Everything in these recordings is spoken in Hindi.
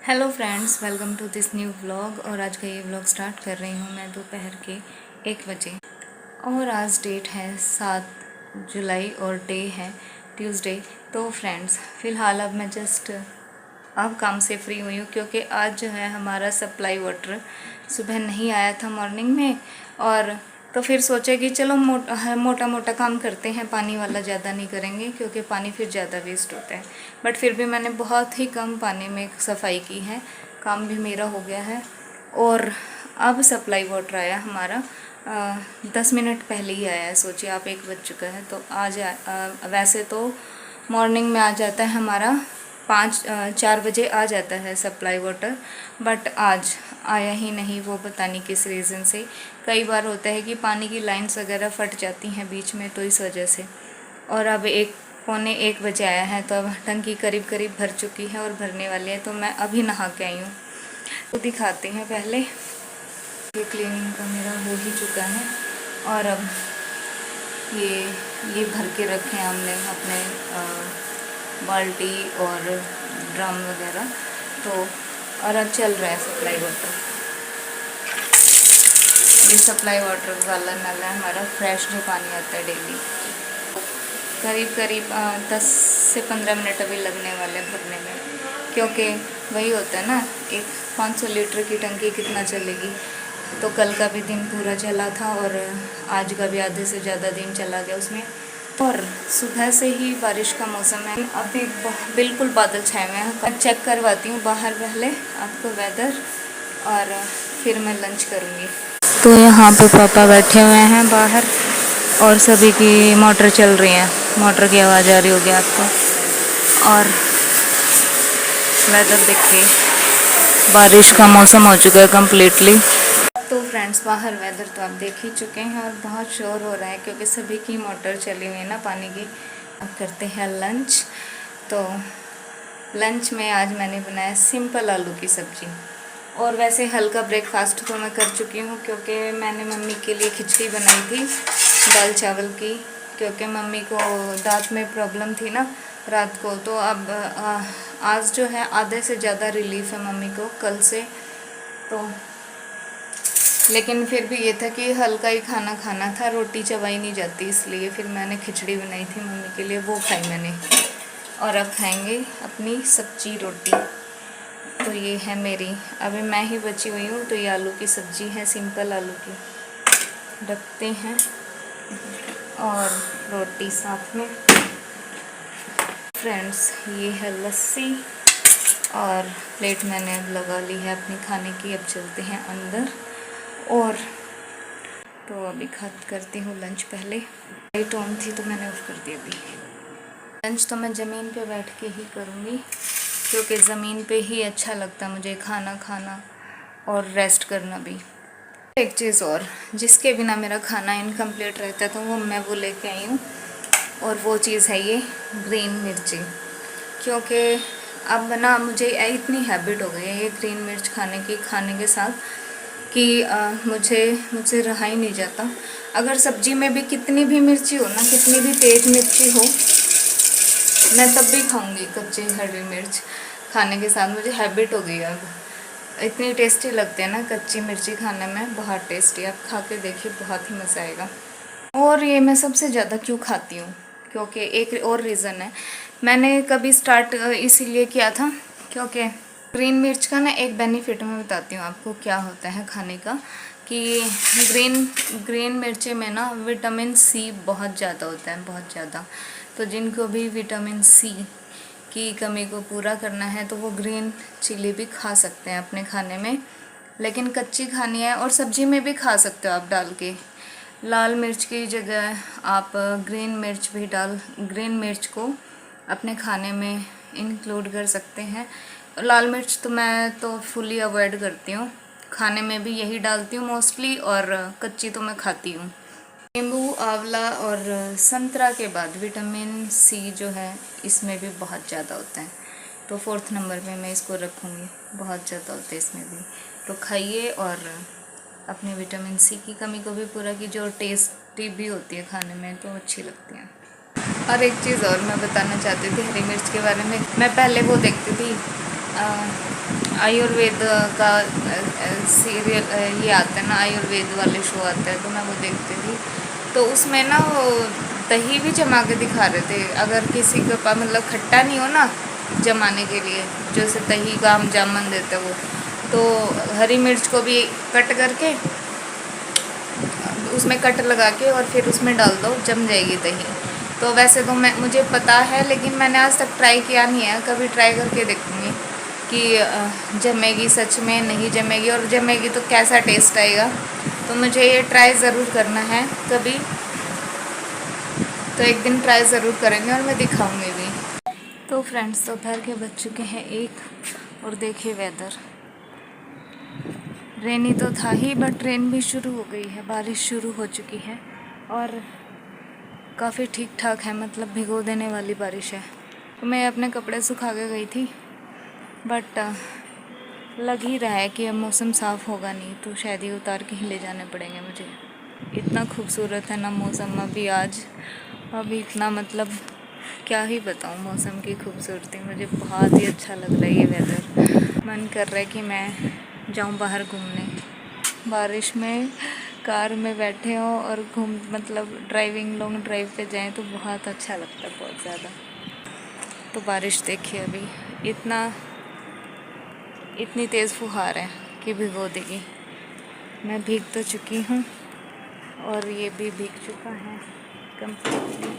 Hello friends, welcome to this new vlog. और आज का ये व्लॉग स्टार्ट कर रही हूँ मैं दोपहर के 1 बजे। और आज डेट है 7 जुलाई और डे है ट्यूसडे। तो फ्रेंड्स, फ़िलहाल अब मैं जस्ट अब काम से फ्री हुई हूँ, क्योंकि आज जो है हमारा सप्लाई वाटर सुबह नहीं आया था मॉर्निंग में। और तो फिर सोचा कि चलो मोटा मोटा काम करते हैं, पानी वाला ज़्यादा नहीं करेंगे क्योंकि पानी फिर ज़्यादा वेस्ट होता है। बट फिर भी मैंने बहुत ही कम पानी में सफाई की है, काम भी मेरा हो गया है। और अब सप्लाई वाटर आया हमारा 10 मिनट पहले ही आया है। सोचिए आप, 1 बज चुका है। तो आज वैसे तो मॉर्निंग में आ जाता है हमारा 4 बजे आ जाता है सप्लाई वाटर, बट आज आया ही नहीं। वो पता नहीं किस रीज़न से। कई बार होता है कि पानी की लाइंस वगैरह फट जाती हैं बीच में, तो इस वजह से। और अब 1 पौने 1 बजे आया है, तो अब टंकी करीब करीब भर चुकी है और भरने वाली है। तो मैं अभी नहा के आई हूँ, तो दिखाते हैं पहले। ये क्लीनिंग का मेरा हो ही चुका है। और अब ये भर के रखे हैं हमने अपने बाल्टी और ड्रम वगैरह। तो और अब चल रहा है सप्लाई वाटर। ये सप्लाई वाटर वाला नल है हमारा, फ्रेश जो पानी आता है डेली। करीब करीब 10 से 15 मिनट अभी लगने वाले भरने में, क्योंकि वही होता है ना, एक 500 लीटर की टंकी कितना चलेगी। तो कल का भी दिन पूरा चला था और आज का भी आधे से ज़्यादा दिन चला गया उसमें। और सुबह से ही बारिश का मौसम है, अभी बिल्कुल बादल छाए हुए हैं। चेक करवाती हूँ बाहर पहले आपको वेदर, और फिर मैं लंच करूँगी। तो यहाँ पे पापा बैठे हुए हैं बाहर और सभी की मोटर चल रही है। मोटर की आवाज़ आ रही होगी आपको। और वेदर देखिए, बारिश का मौसम हो चुका है कम्प्लीटली। तो फ्रेंड्स, बाहर वेदर तो आप देख ही चुके हैं और बहुत शोर हो रहा है क्योंकि सभी की मोटर चली हुई है ना पानी की। अब करते हैं लंच। तो लंच में आज मैंने बनाया सिंपल आलू की सब्ज़ी। और वैसे हल्का ब्रेकफास्ट तो मैं कर चुकी हूँ, क्योंकि मैंने मम्मी के लिए खिचड़ी बनाई थी दाल चावल की, क्योंकि मम्मी को दांत में प्रॉब्लम थी ना रात को। तो अब आज जो है आधे से ज़्यादा रिलीफ है मम्मी को कल से। तो लेकिन फिर भी ये था कि हल्का ही खाना खाना था, रोटी चबाई नहीं जाती, इसलिए फिर मैंने खिचड़ी बनाई थी मम्मी के लिए, वो खाई मैंने। और अब खाएंगे अपनी सब्जी रोटी। तो ये है मेरी, अभी मैं ही बची हुई हूँ। तो ये आलू की सब्जी है, सिंपल आलू की, रखते हैं और रोटी साथ में। फ्रेंड्स, ये है लस्सी और प्लेट मैंने अब लगा ली है अपनी खाने की। अब चलते हैं अंदर। और तो अभी करती हूँ लंच। पहले लाइट ऑन थी तो मैंने ऑफ कर दी। अभी लंच तो मैं ज़मीन पे बैठ के ही करूँगी, क्योंकि ज़मीन पे ही अच्छा लगता मुझे खाना खाना और रेस्ट करना भी। एक चीज़ और, जिसके बिना मेरा खाना इनकम्प्लीट रहता तो वो लेके आई हूँ, और वो चीज़ है ये ग्रीन मिर्ची। क्योंकि अब ना मुझे इतनी हैबिट हो गई है ये ग्रीन मिर्च खाने के साथ कि मुझसे रहा ही नहीं जाता। अगर सब्जी में भी कितनी भी मिर्ची हो ना, कितनी भी तेज मिर्ची हो, मैं तब भी खाऊंगी कच्ची हरी मिर्च खाने के साथ। मुझे हैबिट हो गई है अब। इतनी टेस्टी लगती है ना कच्ची मिर्ची खाने में, बहुत टेस्टी। आप खा के देखिए, बहुत ही मज़ा आएगा। और ये मैं सबसे ज़्यादा क्यों खाती हूँ, क्योंकि एक और रीज़न है। मैंने कभी स्टार्ट इसीलिए किया था क्योंकि ग्रीन मिर्च का ना एक बेनिफिट मैं बताती हूँ आपको क्या होता है खाने का, कि ग्रीन मिर्ची में ना विटामिन सी बहुत ज़्यादा होता है, बहुत ज़्यादा। तो जिनको भी विटामिन सी की कमी को पूरा करना है तो वो ग्रीन चिली भी खा सकते हैं अपने खाने में। लेकिन कच्ची खानी है, और सब्जी में भी खा सकते हो आप डाल के। लाल मिर्च की जगह आप ग्रीन मिर्च को अपने खाने में इंक्लूड कर सकते हैं। लाल मिर्च तो मैं तो फुली अवॉइड करती हूँ, खाने में भी यही डालती हूँ मोस्टली, और कच्ची तो मैं खाती हूँ। नींबू, आंवला और संतरा के बाद विटामिन सी जो है इसमें भी बहुत ज़्यादा होता है। तो 4th नंबर पे मैं इसको रखूँगी, बहुत ज़्यादा होता है इसमें भी। तो खाइए और अपने विटामिन सी की कमी को भी पूरा कीजिए, और टेस्टी भी होती है खाने में, तो अच्छी लगती है। और एक चीज़ और मैं बताना चाहती थी हरी मिर्च के बारे में। मैं पहले वो देखती थी आयुर्वेद का सीरियल ये आता है ना, आयुर्वेद वाले शो आते हैं, तो मैं वो देखती थी। तो उसमें ना वो दही भी जमा के दिखा रहे थे। अगर किसी के पास मतलब खट्टा नहीं हो ना जमाने के लिए, जैसे दही का हम जामन देते वो, तो हरी मिर्च को भी कट करके उसमें कट लगा के और फिर उसमें डाल दो, जम जाएगी दही। तो वैसे तो मुझे पता है, लेकिन मैंने आज तक ट्राई किया नहीं है। कभी ट्राई करके देखूँगी कि जमेगी सच में, नहीं जमेगी, और जमेगी तो कैसा टेस्ट आएगा। तो मुझे ये ट्राई ज़रूर करना है कभी, तो एक दिन ट्राई ज़रूर करेंगे और मैं दिखाऊंगी भी। तो फ्रेंड्स, दोपहर के बज चुके हैं 1, और देखिए वेदर रेनी तो था ही, बट रेन भी शुरू हो गई है, बारिश शुरू हो चुकी है और काफ़ी ठीक ठाक है, मतलब भिगो देने वाली बारिश है। तो मैं अपने कपड़े सुखा के गई थी, बट लग ही रहा है कि अब मौसम साफ़ होगा नहीं, तो शायद ही उतार के ही ले जाने पड़ेंगे मुझे। इतना खूबसूरत है ना मौसम अभी आज, अभी इतना मतलब क्या ही बताऊँ मौसम की खूबसूरती। मुझे बहुत ही अच्छा लग रहा है ये वेदर। मन कर रहा है कि मैं जाऊँ बाहर घूमने, बारिश में कार में बैठे हों और मतलब ड्राइविंग, लॉन्ग ड्राइव पे जाएं तो बहुत अच्छा लगता है, बहुत ज़्यादा। तो बारिश देखिए अभी इतनी तेज़ फुहार है कि भिगो देगी। मैं भीग तो चुकी हूँ और ये भी भीग चुका है कंप्लीटली।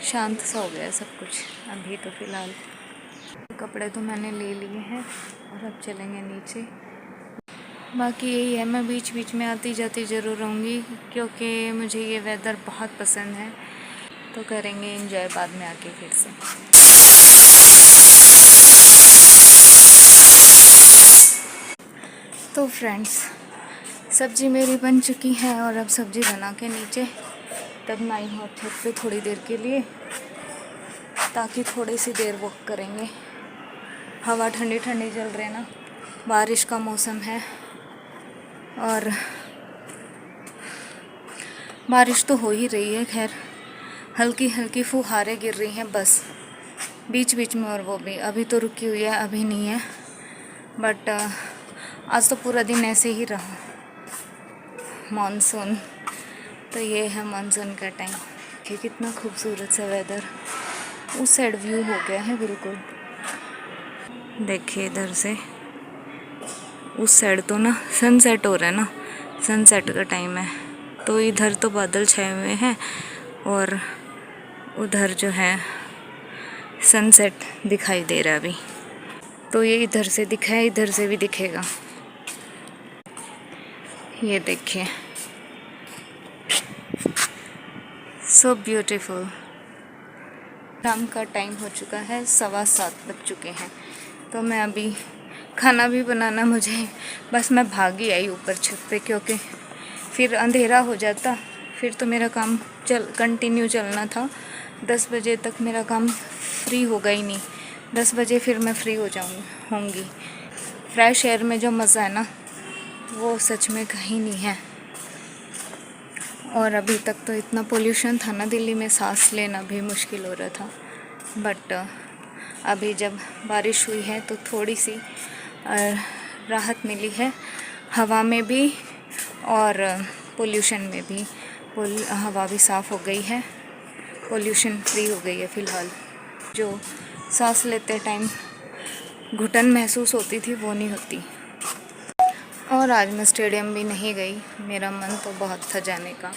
शांत सा हो गया सब कुछ अभी तो फ़िलहाल। कपड़े तो मैंने ले लिए हैं और अब चलेंगे नीचे। बाकी यही है, मैं बीच बीच में आती जाती ज़रूर रहूँगी क्योंकि मुझे ये वेदर बहुत पसंद है। तो करेंगे एंजॉय बाद में आके फिर से। तो फ्रेंड्स, सब्ज़ी मेरी बन चुकी है और अब सब्ज़ी बना के नीचे तब मैं आई हूँ छत पे थोड़ी देर के लिए, ताकि थोड़ी सी देर वॉक करेंगे। हवा ठंडी ठंडी चल रही है ना, बारिश का मौसम है और बारिश तो हो ही रही है। खैर हल्की हल्की फुहारें गिर रही हैं बस बीच बीच में, और वो भी अभी तो रुकी हुई है, अभी नहीं है। बट आज तो पूरा दिन ऐसे ही रहा मानसून। तो ये है मानसून का टाइम कि कितना खूबसूरत सा वेदर। उस साइड व्यू हो गया है बिल्कुल, देखिए इधर से उस साइड तो ना सनसेट हो रहा है ना, सनसेट का टाइम है। तो इधर तो बादल छाए हुए हैं और उधर जो है सनसेट दिखाई दे रहा है अभी। तो ये इधर से दिखा है, इधर से भी दिखेगा। ये देखिए, सो ब्यूटीफुल। शाम का टाइम हो चुका है, 7:15 बज चुके हैं। तो मैं अभी खाना भी बनाना मुझे, बस मैं भागी आई ऊपर छत पे क्योंकि फिर अंधेरा हो जाता। फिर तो मेरा काम कंटिन्यू चलना था। 10 बजे तक मेरा काम फ्री होगा ही नहीं। 10 बजे फिर मैं फ्री होंगी। फ्रेश एयर में जो मज़ा है ना, वो सच में कहीं नहीं है। और अभी तक तो इतना पोल्यूशन था ना दिल्ली में, सांस लेना भी मुश्किल हो रहा था। बट अभी जब बारिश हुई है तो थोड़ी सी राहत मिली है, हवा में भी और पोल्यूशन में भी। हवा भी साफ़ हो गई है, पोल्यूशन फ्री हो गई है फ़िलहाल। जो सांस लेते टाइम घुटन महसूस होती थी वो नहीं होती। और आज मैं स्टेडियम भी नहीं गई, मेरा मन तो बहुत था जाने का।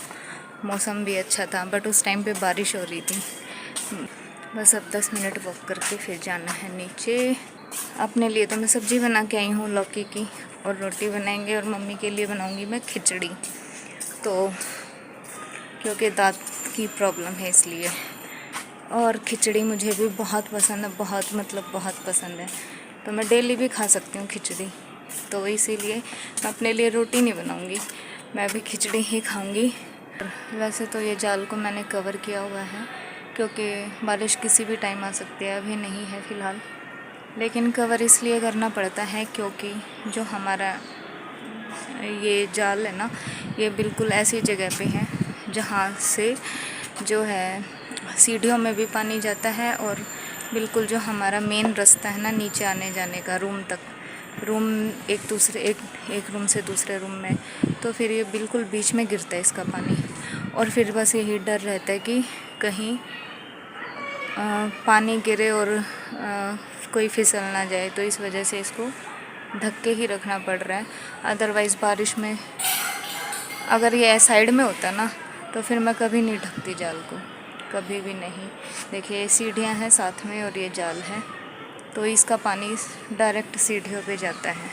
मौसम भी अच्छा था बट उस टाइम पे बारिश हो रही थी। बस अब 10 मिनट वॉक करके फिर जाना है नीचे। अपने लिए तो मैं सब्ज़ी बना के आई हूँ लौकी की, और रोटी बनाएंगे, और मम्मी के लिए बनाऊँगी मैं खिचड़ी। तो क्योंकि दांत की प्रॉब्लम है इसलिए, और खिचड़ी मुझे भी बहुत पसंद है, बहुत मतलब बहुत पसंद है। तो मैं डेली भी खा सकती हूँ खिचड़ी, तो इसीलिए मैं अपने लिए रोटी नहीं बनाऊँगी, मैं भी खिचड़ी ही खाऊँगी। वैसे तो ये जाल को मैंने कवर किया हुआ है क्योंकि बारिश किसी भी टाइम आ सकती है, अभी नहीं है फ़िलहाल। लेकिन कवर इसलिए करना पड़ता है क्योंकि जो हमारा ये जाल है ना, ये बिल्कुल ऐसी जगह पे है जहाँ से जो है सीढ़ियों में भी पानी जाता है, और बिल्कुल जो हमारा मेन रास्ता है ना नीचे आने जाने का रूम तक, रूम एक रूम से दूसरे रूम में, तो फिर ये बिल्कुल बीच में गिरता है इसका पानी। और फिर बस यही डर रहता है कि कहीं पानी गिरे और कोई फिसल ना जाए, तो इस वजह से इसको ढक के ही रखना पड़ रहा है। अदरवाइज़ बारिश में अगर ये साइड में होता ना तो फिर मैं कभी नहीं ढकती जाल को, कभी भी नहीं। देखिए सीढ़ियाँ हैं साथ में और ये जाल है, तो इसका पानी डायरेक्ट सीढ़ियों पे जाता है।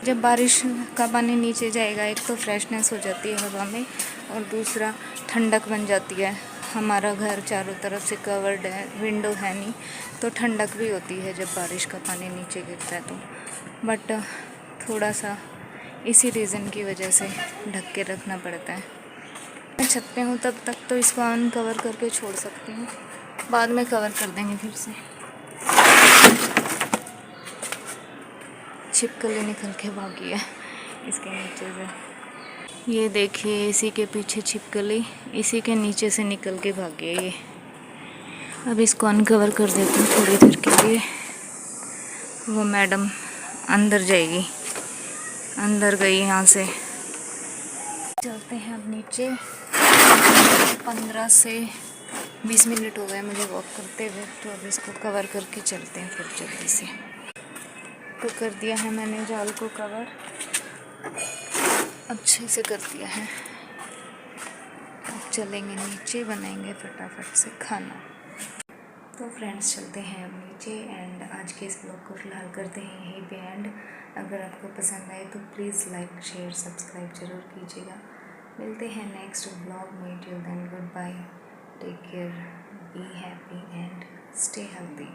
जब बारिश का पानी नीचे जाएगा, एक तो फ्रेशनेस हो जाती है हवा में, और दूसरा ठंडक बन जाती है। हमारा घर चारों तरफ से कवर्ड है, विंडो है नहीं, तो ठंडक भी होती है जब बारिश का पानी नीचे गिरता है तो। बट थोड़ा सा इसी रीज़न की वजह से ढक के रखना पड़ता है। मैं छत पे हूँ तब तक तो इसको अनकवर करके छोड़ सकती हूँ, बाद में कवर कर देंगे फिर से। छिपकली निकल के भागी है इसके नीचे से। ये देखिए इसी के पीछे छिपकली इसी के नीचे से निकल के भागी है ये। अब इसको अनकवर कर देती हूँ थोड़ी देर के लिए। वो मैडम अंदर जाएगी, अंदर गई यहाँ से। चलते हैं अब नीचे। 15 से 20 मिनट हो गए मुझे वॉक करते हुए, तो अब इसको कवर करके चलते हैं फिर जल्दी से। तो कर दिया है मैंने जाल को कवर, अच्छे से कर दिया है। अब चलेंगे नीचे, बनाएंगे फटाफट से खाना। तो फ्रेंड्स चलते हैं अब नीचे, एंड आज के इस ब्लॉग को फ़िलहाल करते हैं यहीं पे एंड। अगर आपको पसंद आए तो प्लीज़ लाइक शेयर सब्सक्राइब ज़रूर कीजिएगा। मिलते हैं नेक्स्ट ब्लॉग में। Till then goodbye, take care, be happy and stay healthy.